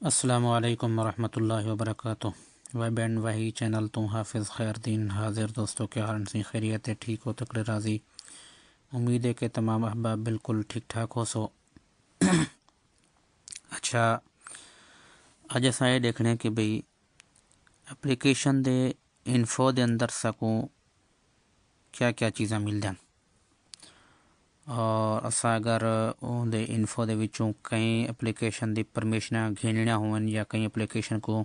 अस्सलामु अलैकुम वरहमतुल्लाहि वबरकातुहू। वेब एंड वही चैनल तो हाफिज़ खैरदीन हाजिर। दोस्तों क्या हाल सी खैरियत है, ठीक हो तकड़े राज़ी। उम्मीद है कि तमाम अहबाब बिल्कुल ठीक ठाक हो सो। अच्छा, अज अस ये देखने कि बई एप्लीकेशन दे इन्फो दे अंदर सकूँ क्या क्या चीज़ां मिलदन, और असा अगर उहदे इन्फो दे विचों कई एप्लीकेशन दी परमिशनां घेनियां होवन या कई एप्लीकेशन को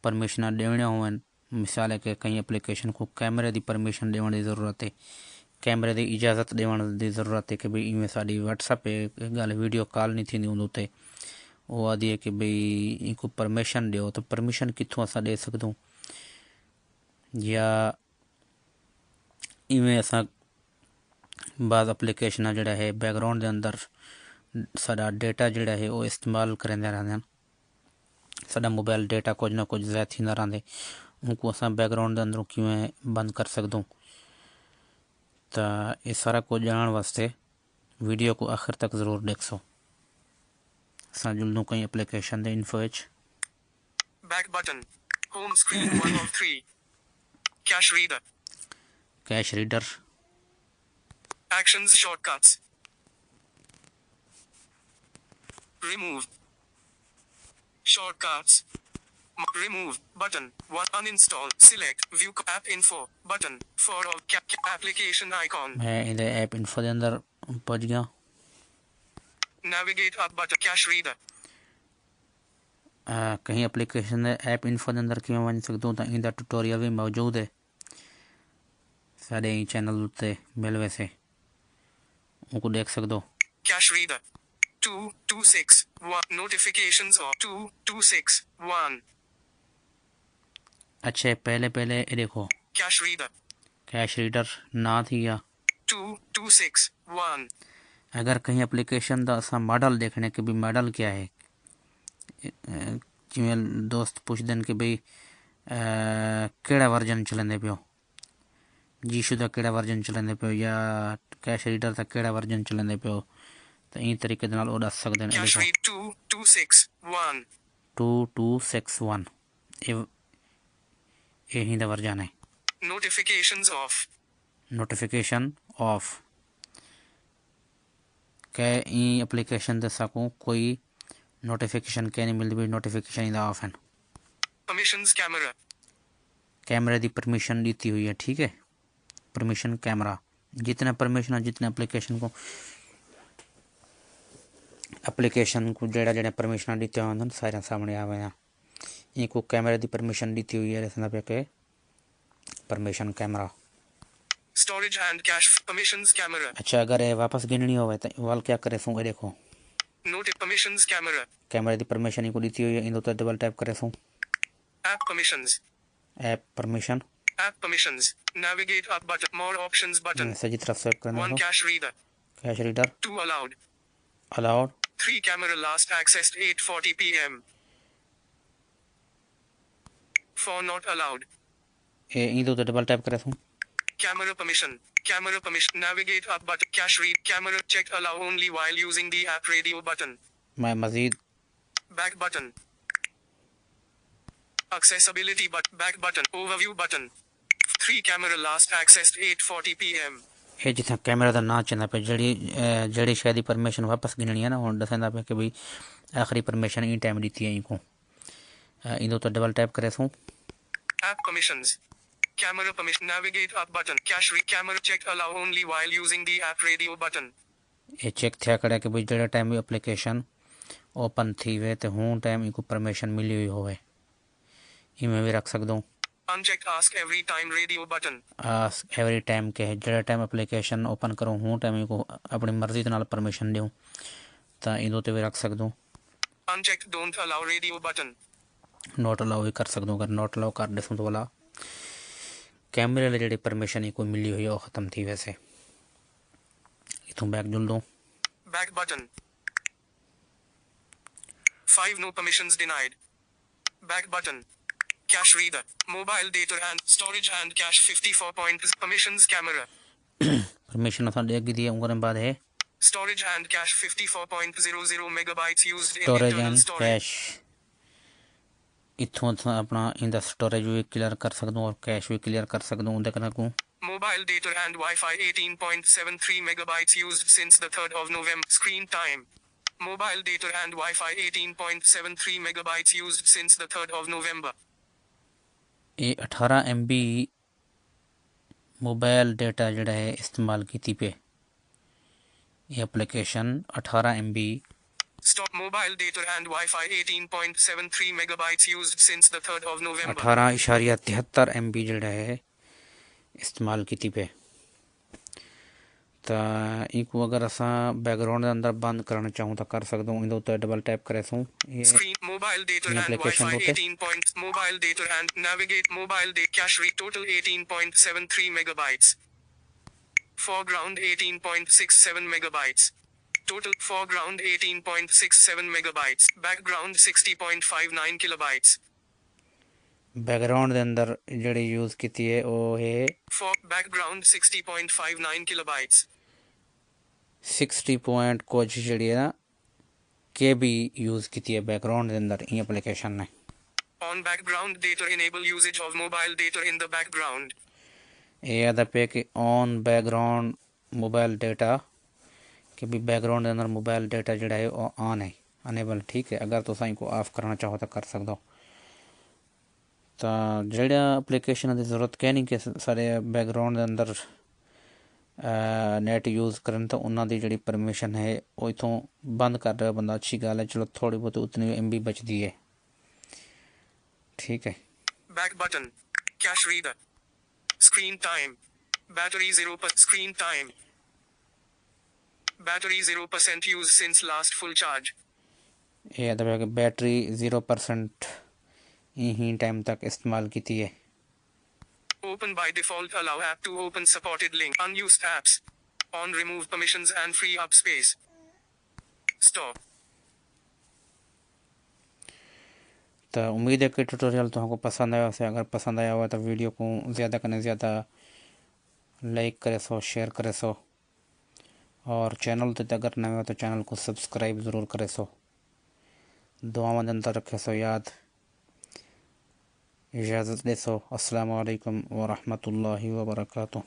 परमिशनां देवणियां होवन। मिसाल है कि कई एप्लीकेशन को कैमरे की परमिशन देने की ज़रूरत है, कैमरे की इजाज़त देने की ज़रूरत है कि बई इवें साड़ी व्हाट्सएप गल वीडियो कॉल नहीं थी उन्होंने वो आदि है कि बई इनको परमिशन दो, तो परमिशन कितों असा दे सकूँ, या इवें असा बाद एप्लीकेशन जोड़ा है बैकग्राउंड के अंदर साडा डेटा जोड़ा है वो इस्तेमाल करेंदे रहंदे हैं। साडा मोबाइल डेटा कुछ ना कुछ ज़ाया थींदा रहंदे, उनको असा बैकग्राउंड के अंदरों किवें बंद कर सकूँ। तो ये सारा कुछ जानने वास्ते वीडियो को आखिर तक ज़रूर देखो। असा जुलदूं कई application they info which. Back button, home screen 1 of 3, cash reader, cash reader, actions shortcuts, remove, shortcuts, remove button, 1 uninstall, select, view app info button, for all application icon, मैं इधर ऐप इन्फो के अंदर पहुँच गया। navigate up button, cache reader, कहीं application app info के अंदर किवें वञ सकदूं, तो इंदा ट्यूटोरियल भी मौजूद है साडे ही चैनल उत्ते मिल वैसे उनको देख सकदो। cache reader, 2261, notifications of 2261, अच्छा, पहले पहले ये देखो cache reader, कैश रीडर ना थी या 2261, अगर कहीं एप्लीकेशन का असा मॉडल देखने कि भी मॉडल क्या है, जिमें दोस्त पुछदन कि बई केड़ा वर्जन चलंदे पियो, जीशू का केड़ा वर्जन चलंदे पियो या कैश रीडर का केड़ा वर्जन चलंदे पियो, तो इन तरीके दे नाल वो दस सकदे ने। cache देखो read 2261, 2261 ये ही दा वर्जन है। notifications off, नोटिफिकेशन ऑफ कै ई एप्लीकेशन दे सकूँ कोई नोटिफिकेशन क्या नहीं मिलती, नोटिफिकेशन इधर ऑफ है। permissions camera, कैमरे की परमिशन दी हुई है, ठीक है। परमिशन कैमरा जितना परमिशन जितने एप्लीकेशन को जेड़ा जेड़ा परमिशन दी होंगे सारे सामने आवे हैं। इनको कैमरे की परमिशन दी हुई है, दसना पे के permission camera. storage and cache permissions camera, अच्छा, अगर ये वापस गिननी हो तो वाल क्या करे सो, ये देखो note permissions camera, कैमरे की परमिशन इनको दी हुई है, इन तो डबल टैप करे सो app permissions, app permission, app permissions, navigate up button, more options button, सही तरफ से करना 1 हो। cache reader, cash reader 2 allowed, allowed, 3 camera last accessed 8:40 p.m, 4 not allowed, ये इन तो डबल टैप करे सो camera permission, navigate up button, cache read, camera checked, allow only while using the app radio button, मैं मजीद back button, accessibility back button, overview button, 3 camera last accessed 8:40 p.m, ये जितना camera का ना चलना पे जड़ी शायद ही परमिशन वापस गिननी है ना, और दसना पे कि भाई आखिरी परमिशन इन टाइम दी है इनको। इन तो डबल टैप करे सो app permissions, camera permission, navigate up button, cache read, camera checked, allow only while using the app radio button, ये चेक थिया करे कि भाई जड़ा टाइम एप्लीकेशन ओपन थी वे तो हूँ टाइम इनको परमिशन मिली हुई होवे, इमें भी रख सकदूँ। unchecked ask every time radio button, every time के है जड़ा टाइम एप्लीकेशन ओपन करूँ हूँ टाइम इनको अपनी मर्जी के नाल परमिशन दूँ, तो इदों ते भी रख सकदूँ। unchecked don't allow radio button, note allow भी कर सकदूँ, अगर नोट अलाउ कर देसूँ तो वाला कैमरे वाली जी परमिशन इनको मिली हुई है वो ख़त्म थी। वैसे इतों बैक जुल दूँ, back button, 5 no permissions denied, back button, cache reader, mobile data and storage and cache 54 points, permissions camera, permission असां ॾे दी उनके बाद है storage and cache 54.00 megabytes used in storage internal and storage, cash इत्थों अपना इंदा स्टोरेज भी clear कर सकते हो और कैश भी क्लियर कर सकते हो। देखना को Mobile data and Wi-Fi 18.73 megabytes used since the 3rd of November. Screen time. Mobile data and Wi-Fi 18.73 megabytes used since the 3rd of November. ये 18 MB मोबाइल डेटा जड़ा है इस्तेमाल की पे ये application 18 MB Stop mobile data and Wi-Fi 18.73 megabytes used since the 3rd of November. 18.73 MB जड़ा है इस्तेमाल की पे तो इनको अगर असा बैकग्राउंड के अंदर बंद करना चाहूँ तो कर सकता हूँ। इधर डबल टैप करे सो Screen mobile data and application Wi-Fi होते 18 point mobile data and navigate mobile data cache read total 18.73 megabytes. Foreground 18.67 megabytes. Total foreground 18.67 megabytes. Background 60.59 kilobytes. Background के अंदर जड़ी यूज़ की है वो है For background 60.59 kilobytes. 60 पॉइंट कुछ जड़ी है ना के भी यूज़ की है बैकग्राउंड के अंदर ये एप्लीकेशन ने। On background data enable usage of mobile data in the background. ये आता पे कि ऑन बैकग्राउंड मोबाइल डेटा कि भी बैकग्राउंड के अंदर मोबाइल डेटा जड़ा है वो ऑन है अनेबल। ठीक है, अगर तो साई को ऑफ करना चाहो तो कर सकते हो। तो जड़ा एप्लीकेशन की जरूरत क्या नहीं कि सारे बैकग्राउंड के अंदर नेट यूज़ करन तो उन्होंने जी परमिशन है वो इतों बंद कर रहा बंदा, अच्छी गल है। चलो थोड़ी बहुत उतनी MB बचती है। ठीक है। Back button. Cache reader. Screen time. Battery 0%. Screen time. Battery 0% use since last full charge. ये दबा के बैटरी 0% यही टाइम तक इस्तेमाल की है। Open by default. Allow app to open supported link. Unused apps. On remove permissions and free up space. Stop. तो उम्मीद है कि ट्यूटोरियल तुमको पसंद आया से। अगर पसंद आया हुआ तो वीडियो को ज़्यादा करने ज़्यादा लाइक करे सो, शेयर करे सो और चैनल तो अगर नए हो तो चैनल को सब्सक्राइब ज़रूर करे सो। दुआओं अंदर रखे सो याद। इजाज़त दे सो। अस्सलामु अलैकुम व रहमतुल्लाहि व बरकातुहू।